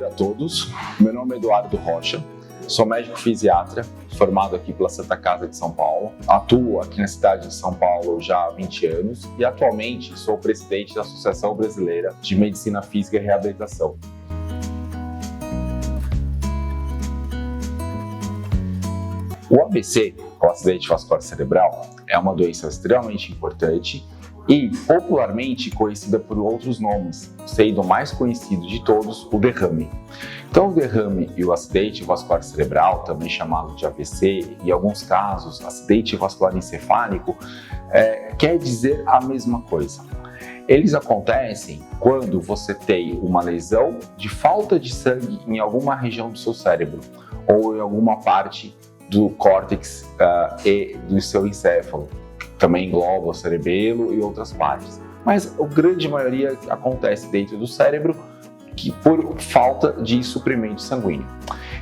prazer a todos. Meu nome é Eduardo Rocha, sou médico fisiatra, formado aqui pela Santa Casa de São Paulo. Atuo aqui na cidade de São Paulo já há 20 anos e atualmente sou presidente da Associação Brasileira de Medicina Física e Reabilitação. O AVC, o acidente vascular cerebral, é uma doença extremamente importante e popularmente conhecida por outros nomes, sendo o mais conhecido de todos o derrame. Então, o derrame e o acidente vascular cerebral, também chamado de AVC, e em alguns casos acidente vascular encefálico, quer dizer a mesma coisa. Eles acontecem quando você tem uma lesão de falta de sangue em alguma região do seu cérebro ou em alguma parte do córtex e do seu encéfalo. Também engloba o cerebelo e outras partes. Mas a grande maioria acontece dentro do cérebro por falta de suprimento sanguíneo.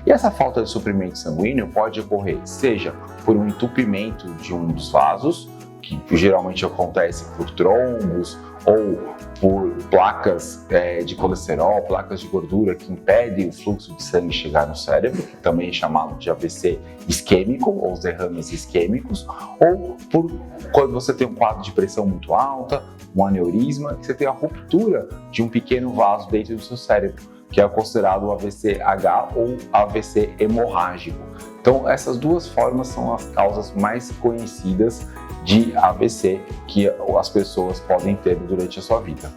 E essa falta de suprimento sanguíneo pode ocorrer seja por um entupimento de um dos vasos, que geralmente acontece por trombos ou por placas de colesterol, placas de gordura que impedem o fluxo de sangue chegar no cérebro, que também é chamado de AVC isquêmico ou os derrames isquêmicos, ou por quando você tem um quadro de pressão muito alta, um aneurisma, que você tem a ruptura de um pequeno vaso dentro do seu cérebro, que é considerado o AVC-H ou AVC hemorrágico. Então, essas duas formas são as causas mais conhecidas de AVC que as pessoas podem ter durante a sua vida.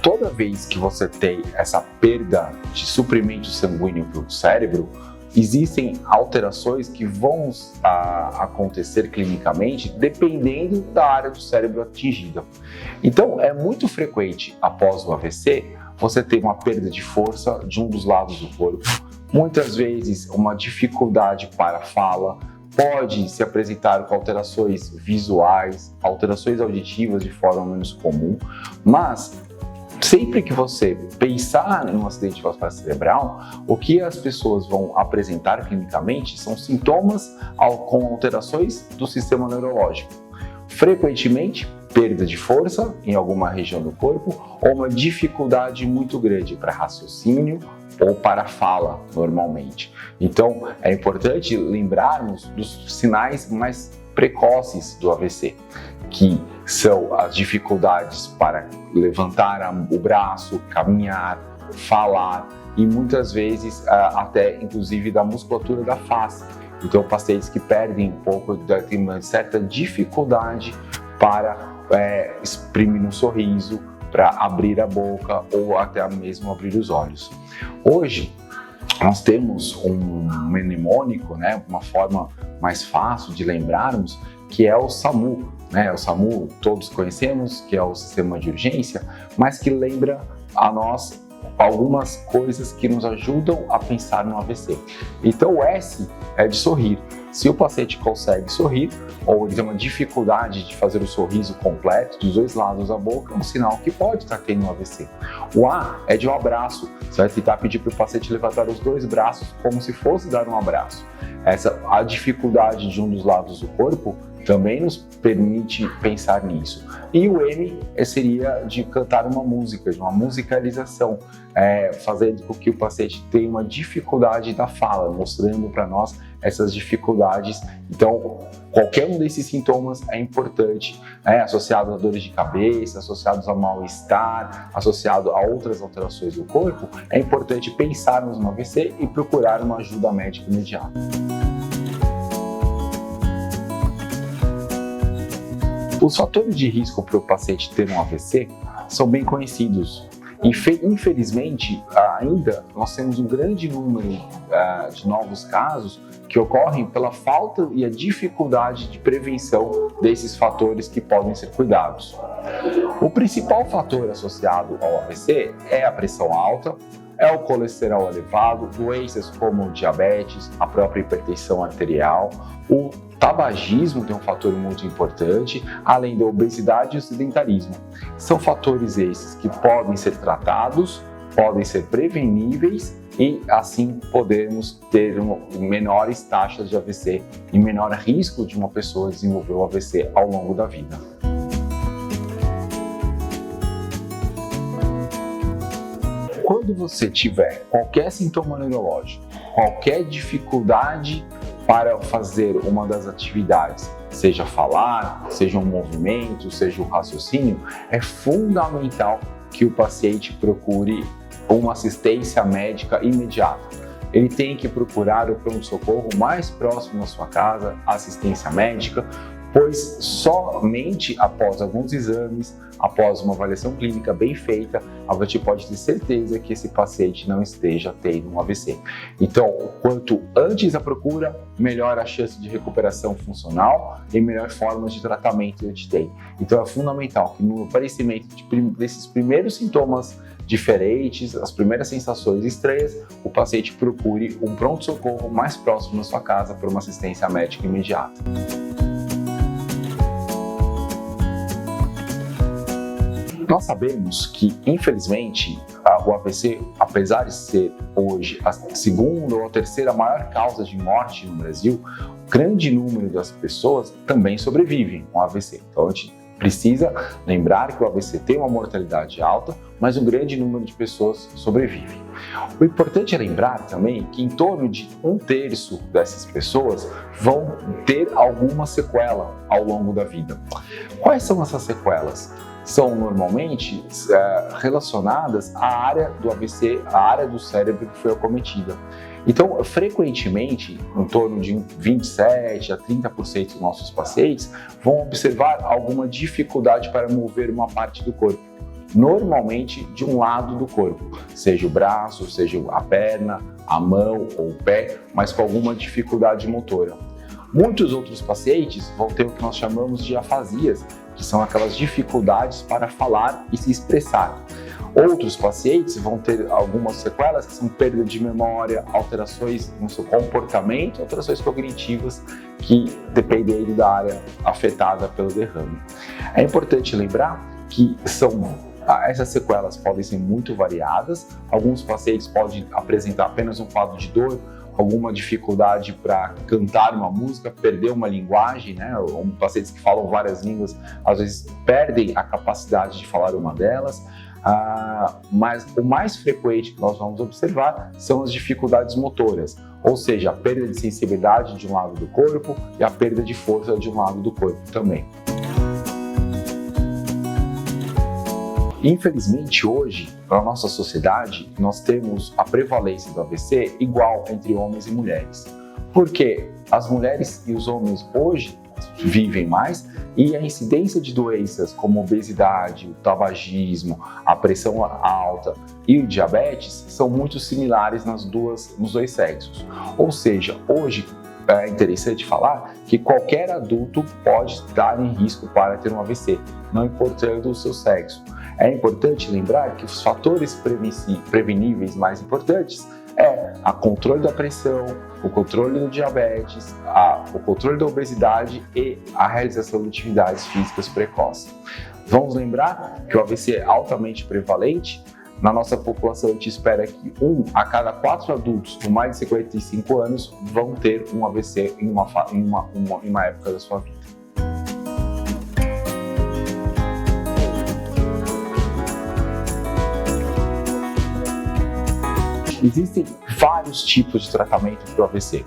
Toda vez que você tem essa perda de suprimento sanguíneo para o cérebro, existem alterações que vão acontecer clinicamente dependendo da área do cérebro atingida. Então, é muito frequente após o AVC você ter uma perda de força de um dos lados do corpo, muitas vezes uma dificuldade para a fala, pode se apresentar com alterações visuais, alterações auditivas de forma menos comum, mas sempre que você pensar em um acidente vascular cerebral, o que as pessoas vão apresentar clinicamente são sintomas com alterações do sistema neurológico. Frequentemente, perda de força em alguma região do corpo ou uma dificuldade muito grande para raciocínio ou para fala, normalmente. Então, é importante lembrarmos dos sinais mais precoces do AVC, que são as dificuldades para levantar o braço, caminhar, falar e muitas vezes até inclusive da musculatura da face. Então, pacientes que perdem um pouco, têm uma certa dificuldade para exprimir um sorriso, para abrir a boca ou até mesmo abrir os olhos. Hoje, nós temos um mnemônico, uma forma mais fácil de lembrarmos, que é o SAMU. O SAMU todos conhecemos, que é o sistema de urgência, mas que lembra a nós algumas coisas que nos ajudam a pensar no AVC. Então o S é de sorrir. Se o paciente consegue sorrir, ou ele tem uma dificuldade de fazer o sorriso completo dos dois lados da boca, é um sinal que pode estar tendo um AVC. O A é de um abraço. Você vai tentar pedir para o paciente levantar os dois braços como se fosse dar um abraço. A dificuldade de um dos lados do corpo também nos permite pensar nisso. E o M seria de cantar uma música, de uma musicalização, fazendo com que o paciente tenha uma dificuldade da fala, mostrando para nós essas dificuldades. Então, qualquer um desses sintomas é importante, associado a dores de cabeça, associados a mal-estar, associado a outras alterações do corpo, é importante pensarmos no AVC e procurar uma ajuda médica imediata. Os fatores de risco para o paciente ter um AVC são bem conhecidos. Infelizmente, ainda nós temos um grande número de novos casos que ocorrem pela falta e a dificuldade de prevenção desses fatores que podem ser cuidados. O principal fator associado ao AVC é a pressão alta, é o colesterol elevado, doenças como diabetes, a própria hipertensão arterial, o tabagismo tem um fator muito importante, além da obesidade e o sedentarismo. São fatores esses que podem ser tratados, podem ser preveníveis e assim podemos ter menores taxas de AVC e menor risco de uma pessoa desenvolver o AVC ao longo da vida. quando você tiver qualquer sintoma neurológico, qualquer dificuldade para fazer uma das atividades, seja falar, seja um movimento, seja um raciocínio, é fundamental que o paciente procure uma assistência médica imediata. Ele tem que procurar o pronto-socorro mais próximo da sua casa, assistência médica, pois somente após alguns exames, após uma avaliação clínica bem feita, a gente pode ter certeza que esse paciente não esteja tendo um AVC. Então, quanto antes a procura, melhor a chance de recuperação funcional e melhor formas de tratamento a gente tem. Então, é fundamental que no aparecimento desses primeiros sintomas diferentes, as primeiras sensações estranhas, o paciente procure um pronto-socorro mais próximo da sua casa para uma assistência médica imediata. Nós sabemos que, infelizmente, o AVC, apesar de ser hoje a segunda ou a terceira maior causa de morte no Brasil, grande número das pessoas também sobrevivem com AVC. Então, a gente precisa lembrar que o AVC tem uma mortalidade alta, mas um grande número de pessoas sobrevivem. O importante é lembrar também que em torno de 1/3 dessas pessoas vão ter alguma sequela ao longo da vida. Quais são essas sequelas? São normalmente relacionadas à área do AVC, à área do cérebro que foi acometida. Então, frequentemente, em torno de 27 a 30% dos nossos pacientes vão observar alguma dificuldade para mover uma parte do corpo, normalmente de um lado do corpo, seja o braço, seja a perna, a mão ou o pé, mas com alguma dificuldade motora. Muitos outros pacientes vão ter o que nós chamamos de afasias, que são aquelas dificuldades para falar e se expressar. Outros pacientes vão ter algumas sequelas que são perda de memória, alterações no seu comportamento, alterações cognitivas que dependem da área afetada pelo derrame. É importante lembrar que essas sequelas podem ser muito variadas. Alguns pacientes podem apresentar apenas um quadro de dor, alguma dificuldade para cantar uma música, perder uma linguagem, né? Ou pacientes que falam várias línguas, às vezes perdem a capacidade de falar uma delas. Mas o mais frequente que nós vamos observar são as dificuldades motoras, ou seja, a perda de sensibilidade de um lado do corpo e a perda de força de um lado do corpo também. Infelizmente, hoje, na nossa sociedade, nós temos a prevalência do AVC igual entre homens e mulheres. Porque as mulheres e os homens hoje vivem mais e a incidência de doenças como obesidade, o tabagismo, a pressão alta e o diabetes são muito similares nos dois sexos. Ou seja, hoje é interessante falar que qualquer adulto pode estar em risco para ter um AVC, não importando o seu sexo. É importante lembrar que os fatores preveníveis mais importantes é o controle da pressão, o controle do diabetes, o controle da obesidade e a realização de atividades físicas precoces. Vamos lembrar que o AVC é altamente prevalente. Na nossa população, a gente espera que 1 a cada 4 adultos com mais de 55 anos vão ter um AVC em uma época da sua vida. Existem vários tipos de tratamento para o AVC,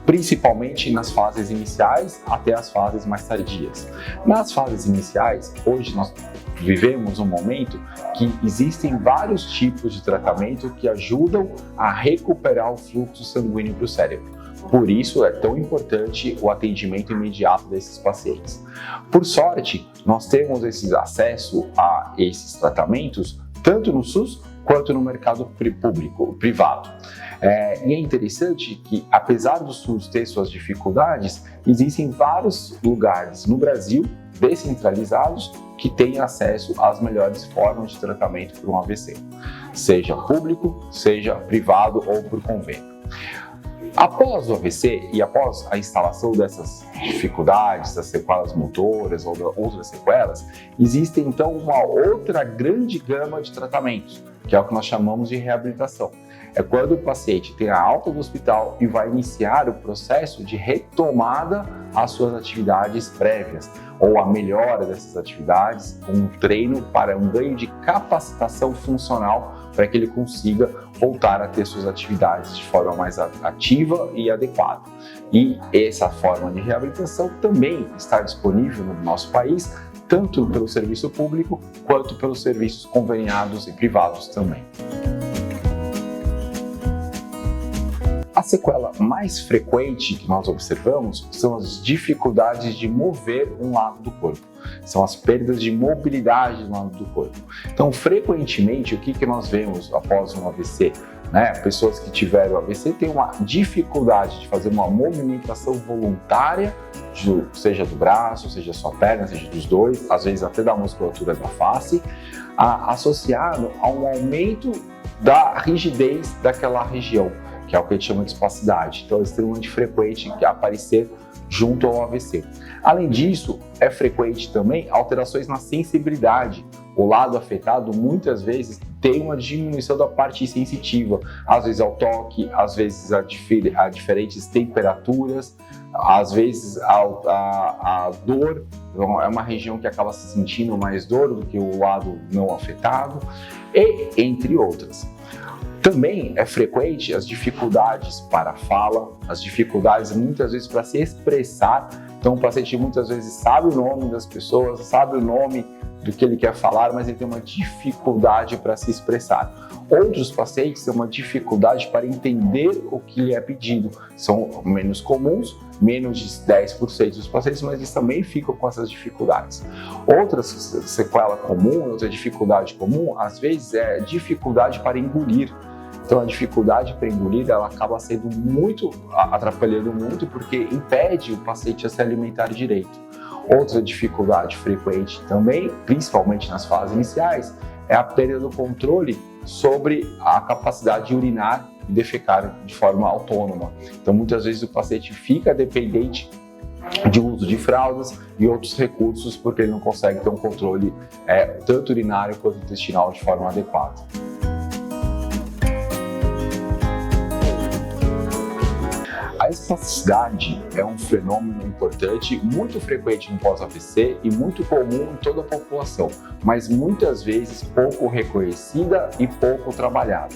principalmente nas fases iniciais até as fases mais tardias. Nas fases iniciais, hoje nós vivemos um momento que existem vários tipos de tratamento que ajudam a recuperar o fluxo sanguíneo para o cérebro. Por isso é tão importante o atendimento imediato desses pacientes. Por sorte, nós temos acesso a esses tratamentos tanto no SUS quanto no mercado privado. E é interessante que, apesar do SUS ter suas dificuldades, existem vários lugares no Brasil descentralizados que têm acesso às melhores formas de tratamento para um AVC, seja público, seja privado ou por convênio. Após o AVC e após a instalação dessas dificuldades, das sequelas motoras ou outras sequelas, existe então uma outra grande gama de tratamentos, que é o que nós chamamos de reabilitação. É quando o paciente tem a alta do hospital e vai iniciar o processo de retomada às suas atividades prévias, ou a melhora dessas atividades, um treino para um ganho de capacitação funcional para que ele consiga voltar a ter suas atividades de forma mais ativa e adequada. E essa forma de reabilitação também está disponível no nosso país, tanto pelo serviço público quanto pelos serviços conveniados e privados também. A sequela mais frequente que nós observamos são as dificuldades de mover um lado do corpo. São as perdas de mobilidade no lado do corpo. Então, frequentemente, o que nós vemos após um AVC? Pessoas que tiveram AVC têm uma dificuldade de fazer uma movimentação voluntária, seja do braço, seja da sua perna, seja dos dois, às vezes até da musculatura da face, associado a um aumento da rigidez daquela região, que é o que a gente chama de espasticidade. Então é extremamente frequente aparecer junto ao AVC. Além disso, é frequente também alterações na sensibilidade. O lado afetado muitas vezes tem uma diminuição da parte sensitiva, às vezes ao toque, às vezes a diferentes temperaturas, às vezes a dor. Então, é uma região que acaba se sentindo mais dor do que o lado não afetado, e entre outras. Também é frequente as dificuldades para a fala, as dificuldades muitas vezes para se expressar. Então o paciente muitas vezes sabe o nome das pessoas, sabe o nome do que ele quer falar, mas ele tem uma dificuldade para se expressar. Outros pacientes têm uma dificuldade para entender o que lhe é pedido. São menos comuns, menos de 10% dos pacientes, mas eles também ficam com essas dificuldades. Outra sequela comum, outra dificuldade comum, às vezes é dificuldade para engolir. Então a dificuldade para engolir, ela acaba sendo atrapalhando muito, porque impede o paciente a se alimentar direito. Outra dificuldade frequente também, principalmente nas fases iniciais, é a perda do controle sobre a capacidade de urinar e defecar de forma autônoma. Então muitas vezes o paciente fica dependente de uso de fraldas e outros recursos, porque ele não consegue ter um controle tanto urinário quanto intestinal de forma adequada. A espasticidade é um fenômeno importante, muito frequente no pós-AVC e muito comum em toda a população, mas muitas vezes pouco reconhecida e pouco trabalhada.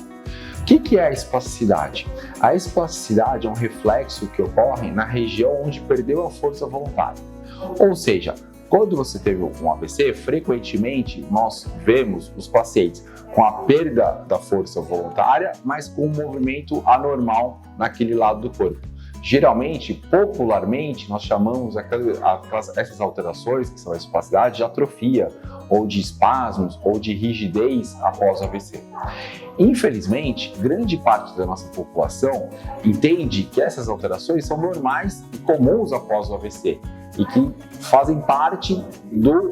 O que é a espasticidade? A espasticidade é um reflexo que ocorre na região onde perdeu a força voluntária. Ou seja, quando você teve um AVC, frequentemente nós vemos os pacientes com a perda da força voluntária, mas com um movimento anormal naquele lado do corpo. Geralmente, popularmente, nós chamamos essas alterações, que são a espasticidade, de atrofia, ou de espasmos, ou de rigidez após o AVC. Infelizmente, grande parte da nossa população entende que essas alterações são normais e comuns após o AVC e que fazem parte do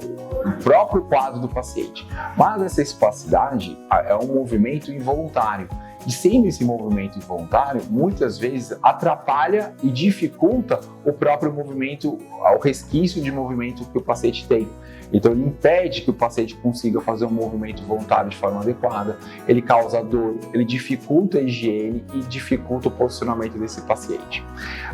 próprio quadro do paciente. Mas essa espasticidade é um movimento involuntário. E sendo esse movimento involuntário, muitas vezes atrapalha e dificulta o próprio movimento, o resquício de movimento que o paciente tem. Então ele impede que o paciente consiga fazer um movimento voluntário de forma adequada, ele causa dor, ele dificulta a higiene e dificulta o posicionamento desse paciente.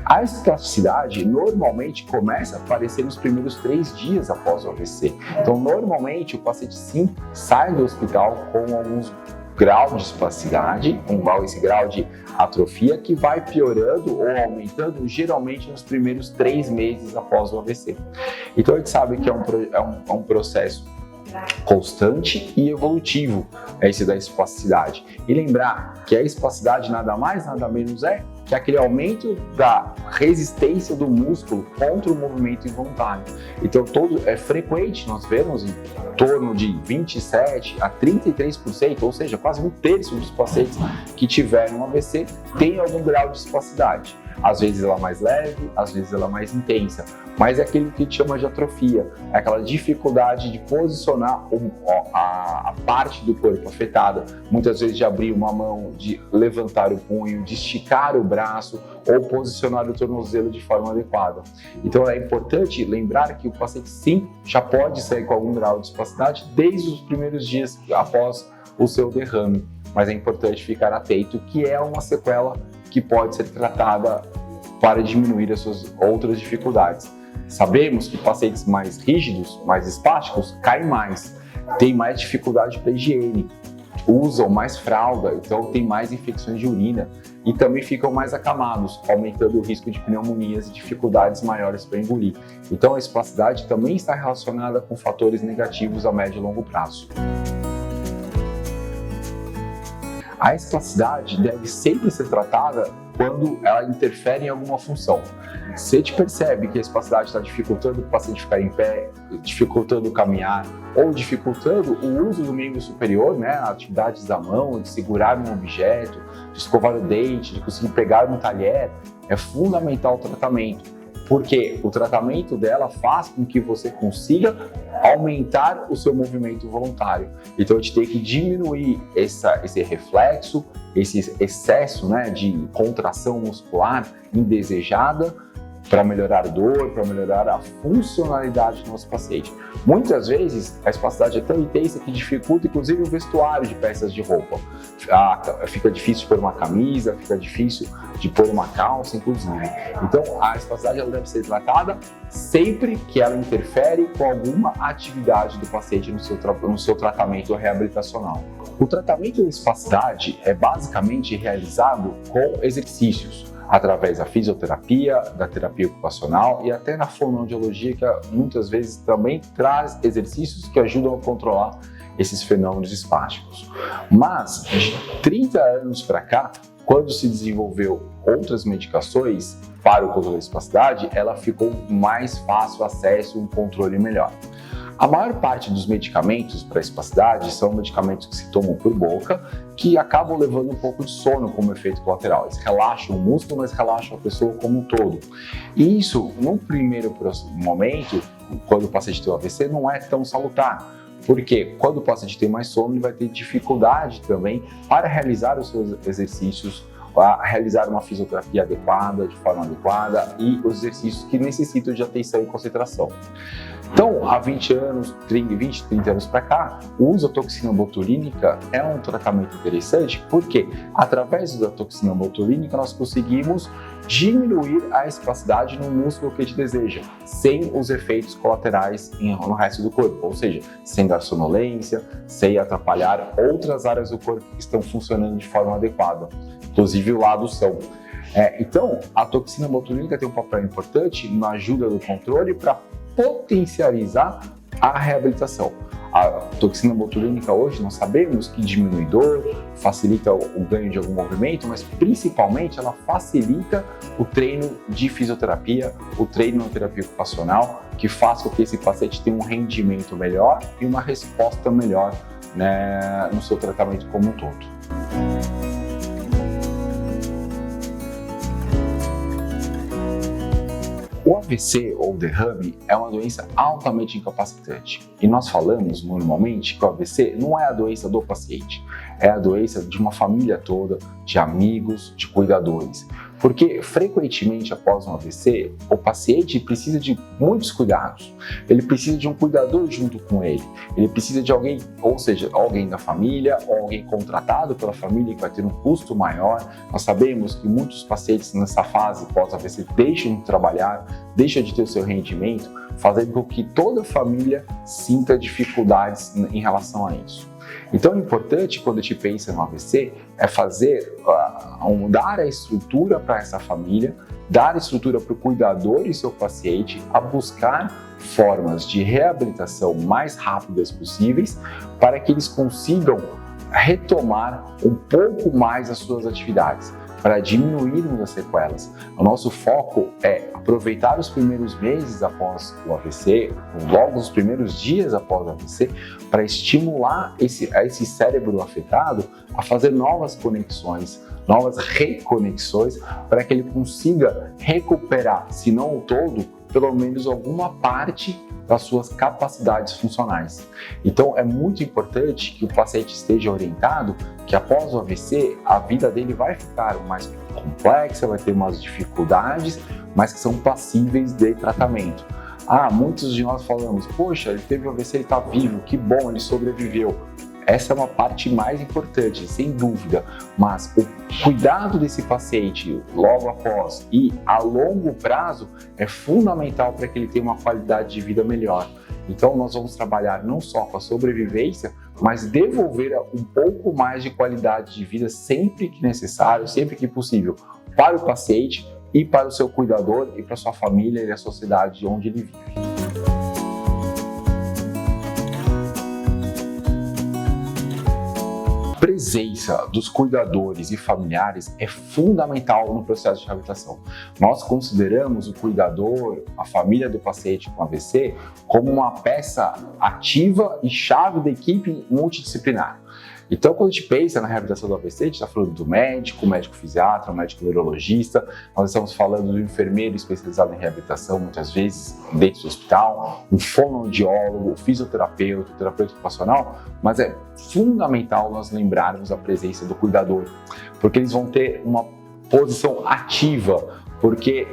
A espasticidade normalmente começa a aparecer nos primeiros 3 dias após o AVC. Então normalmente o paciente sim sai do hospital com alguns grau de espasticidade, esse grau de atrofia que vai piorando ou aumentando geralmente nos primeiros 3 meses após o AVC. Então a gente sabe que é um processo constante e evolutivo, esse da espasticidade. E lembrar que a espasticidade nada mais, nada menos é que é aquele aumento da resistência do músculo contra o movimento involuntário. Então é frequente nós vemos em torno de 27% a 33%, ou seja, quase 1/3 dos pacientes que tiveram um AVC tem algum grau de espasticidade. Às vezes ela é mais leve, às vezes ela é mais intensa, mas é aquilo que a gente chama de atrofia, é aquela dificuldade de posicionar a parte do corpo afetada, muitas vezes de abrir uma mão, de levantar o punho, de esticar o braço ou posicionar o tornozelo de forma adequada. Então é importante lembrar que o paciente sim já pode sair com algum grau de espasticidade desde os primeiros dias após o seu derrame, mas é importante ficar atento que é uma sequela que pode ser tratada para diminuir as suas outras dificuldades. Sabemos que pacientes mais rígidos, mais espásticos, caem mais, têm mais dificuldade para higiene, usam mais fralda, então tem mais infecções de urina e também ficam mais acamados, aumentando o risco de pneumonias e dificuldades maiores para engolir. Então a espasticidade também está relacionada com fatores negativos a médio e longo prazo. A espasticidade deve sempre ser tratada quando ela interfere em alguma função. Se a gente percebe que a espasticidade está dificultando o paciente ficar em pé, dificultando caminhar ou dificultando o uso do membro superior, atividades da mão, de segurar um objeto, de escovar o dente, de conseguir pegar um talher, é fundamental o tratamento. Porque o tratamento dela faz com que você consiga aumentar o seu movimento voluntário. Então a gente tem que diminuir esse reflexo, esse excesso de contração muscular indesejada para melhorar a dor, para melhorar a funcionalidade do nosso paciente. Muitas vezes a espasticidade é tão intensa que dificulta inclusive o vestuário de peças de roupa. Fica difícil de pôr uma camisa, fica difícil de pôr uma calça, inclusive. Então a espasticidade ela deve ser tratada sempre que ela interfere com alguma atividade do paciente no seu tratamento reabilitacional. O tratamento da espasticidade é basicamente realizado com exercícios, através da fisioterapia, da terapia ocupacional e até na fonoaudiologia, que muitas vezes também traz exercícios que ajudam a controlar esses fenômenos espásticos. Mas de 30 anos para cá, quando se desenvolveu outras medicações para o controle da espasticidade, ela ficou mais fácil acesso e um controle melhor. A maior parte dos medicamentos para espasticidade são medicamentos que se tomam por boca, que acabam levando um pouco de sono como efeito colateral. Eles relaxam o músculo, mas relaxam a pessoa como um todo. E isso, no primeiro momento, quando o paciente tem o AVC, não é tão salutar. Porque quando o paciente tem mais sono, ele vai ter dificuldade também para realizar os seus exercícios, a realizar uma fisioterapia adequada, de forma adequada e os exercícios que necessitam de atenção e concentração. Então, há 20, 30 anos para cá, o uso da toxina botulínica é um tratamento interessante porque, através da toxina botulínica, nós conseguimos diminuir a espasticidade no músculo que a gente deseja, sem os efeitos colaterais no resto do corpo, ou seja, sem dar sonolência, sem atrapalhar outras áreas do corpo que estão funcionando de forma adequada, inclusive o lado são. Então, a toxina botulínica tem um papel importante na ajuda do controle para potencializar a reabilitação. A toxina botulínica hoje nós sabemos que diminui dor, facilita o ganho de algum movimento, mas principalmente ela facilita o treino de fisioterapia, o treino na terapia ocupacional, que faz com que esse paciente tenha um rendimento melhor e uma resposta melhor no seu tratamento como um todo. O AVC ou derrame é uma doença altamente incapacitante e nós falamos normalmente que o AVC não é a doença do paciente, é a doença de uma família toda, de amigos, de cuidadores. Porque frequentemente após um AVC, o paciente precisa de muitos cuidados, ele precisa de um cuidador junto com ele, ele precisa de alguém, ou seja, alguém da família ou alguém contratado pela família que vai ter um custo maior. Nós sabemos que muitos pacientes nessa fase pós-AVC deixam de trabalhar, deixam de ter o seu rendimento, fazendo com que toda a família sinta dificuldades em relação a isso. Então, o importante quando a gente pensa no AVC é dar a estrutura para essa família, dar a estrutura para o cuidador e seu paciente a buscar formas de reabilitação mais rápidas possíveis para que eles consigam retomar um pouco mais as suas atividades, para diminuirmos as sequelas. O nosso foco é aproveitar os primeiros meses após o AVC, logo os primeiros dias após o AVC, para estimular esse cérebro afetado a fazer novas conexões, novas reconexões, para que ele consiga recuperar, se não o todo, pelo menos alguma parte das suas capacidades funcionais. Então é muito importante que o paciente esteja orientado que após o AVC a vida dele vai ficar mais complexa, vai ter umas dificuldades, mas que são passíveis de tratamento. Muitos de nós falamos, poxa, ele teve o AVC, ele está vivo, que bom, ele sobreviveu. Essa é uma parte mais importante, sem dúvida, mas o cuidado desse paciente logo após e a longo prazo é fundamental para que ele tenha uma qualidade de vida melhor. Então nós vamos trabalhar não só com a sobrevivência, mas devolver um pouco mais de qualidade de vida sempre que necessário, sempre que possível, para o paciente e para o seu cuidador e para a sua família e a sociedade onde ele vive. A presença dos cuidadores e familiares é fundamental no processo de reabilitação. Nós consideramos o cuidador, a família do paciente com AVC, como uma peça ativa e chave da equipe multidisciplinar. Então, quando a gente pensa na reabilitação do AVC, a gente está falando do médico, médico fisiatra, médico neurologista, nós estamos falando do enfermeiro especializado em reabilitação, muitas vezes dentro do hospital, um fonoaudiólogo, fisioterapeuta, terapeuta ocupacional, mas é fundamental nós lembrarmos a presença do cuidador, porque eles vão ter uma posição ativa, porque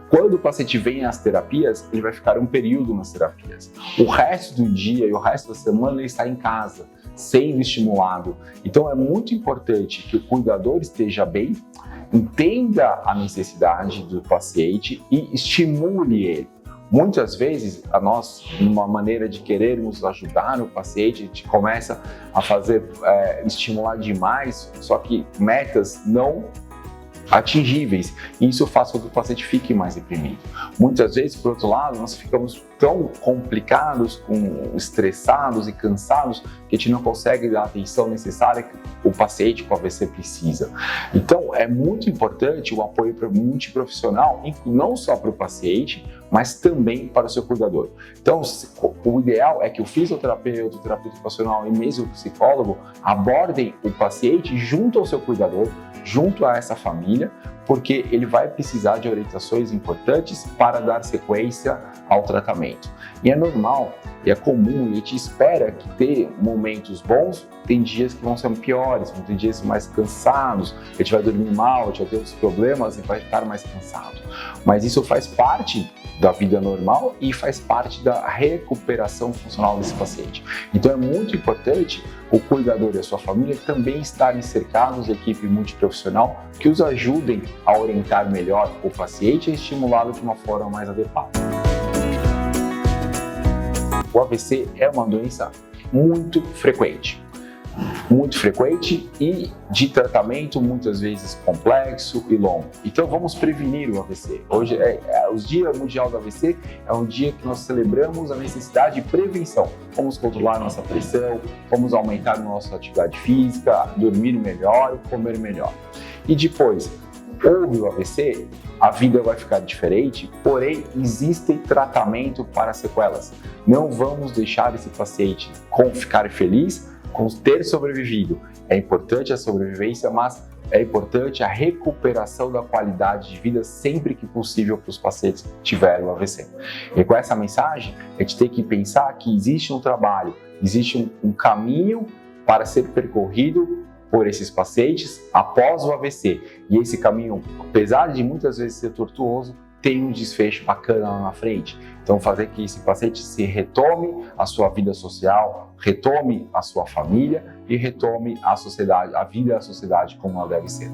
quando o paciente vem às terapias, ele vai ficar um período nas terapias. O resto do dia e o resto da semana ele está em casa, sendo estimulado. Então é muito importante que o cuidador esteja bem, entenda a necessidade do paciente e estimule ele. Muitas vezes, nós, numa maneira de querermos ajudar o paciente, a gente começa a estimular demais, só que metas não atingíveis, e isso faz com que o paciente fique mais deprimido. Muitas vezes, por outro lado, nós ficamos tão complicados, estressados e cansados que a gente não consegue dar a atenção necessária que o paciente com AVC precisa. Então, é muito importante o apoio multiprofissional, não só para o paciente, mas também para o seu cuidador. Então, o ideal é que o fisioterapeuta, o terapeuta ocupacional e mesmo o psicólogo abordem o paciente junto ao seu cuidador, junto a essa família, porque ele vai precisar de orientações importantes para dar sequência ao tratamento. E é normal, e é comum, e a gente espera que ter momentos bons, tem dias que vão ser piores, vão ter dias mais cansados, a gente vai dormir mal, a gente vai ter outros problemas e vai estar mais cansado. Mas isso faz parte da vida normal e faz parte da recuperação funcional desse paciente. Então é muito importante o cuidador e a sua família também estarem cercados de equipe multiprofissional que os ajudem a orientar melhor o paciente e estimulá-lo de uma forma mais adequada. O AVC é uma doença muito frequente e de tratamento muitas vezes complexo e longo. Então vamos prevenir o AVC. Hoje o Dia Mundial do AVC é um dia que nós celebramos a necessidade de prevenção. Vamos controlar nossa pressão, vamos aumentar nossa atividade física, dormir melhor e comer melhor. E depois, houve o AVC, a vida vai ficar diferente, porém existem tratamento para sequelas. Não vamos deixar esse paciente ficar feliz com ter sobrevivido. É importante a sobrevivência, mas é importante a recuperação da qualidade de vida sempre que possível para os pacientes que tiveram o AVC. E com essa mensagem, a gente tem que pensar que existe um trabalho, existe um caminho para ser percorrido por esses pacientes após o AVC. E esse caminho, apesar de muitas vezes ser tortuoso, tem um desfecho bacana lá na frente. Então, fazer que esse paciente se retome a sua vida social, retome a sua família e retome a sociedade, a vida da sociedade como ela deve ser.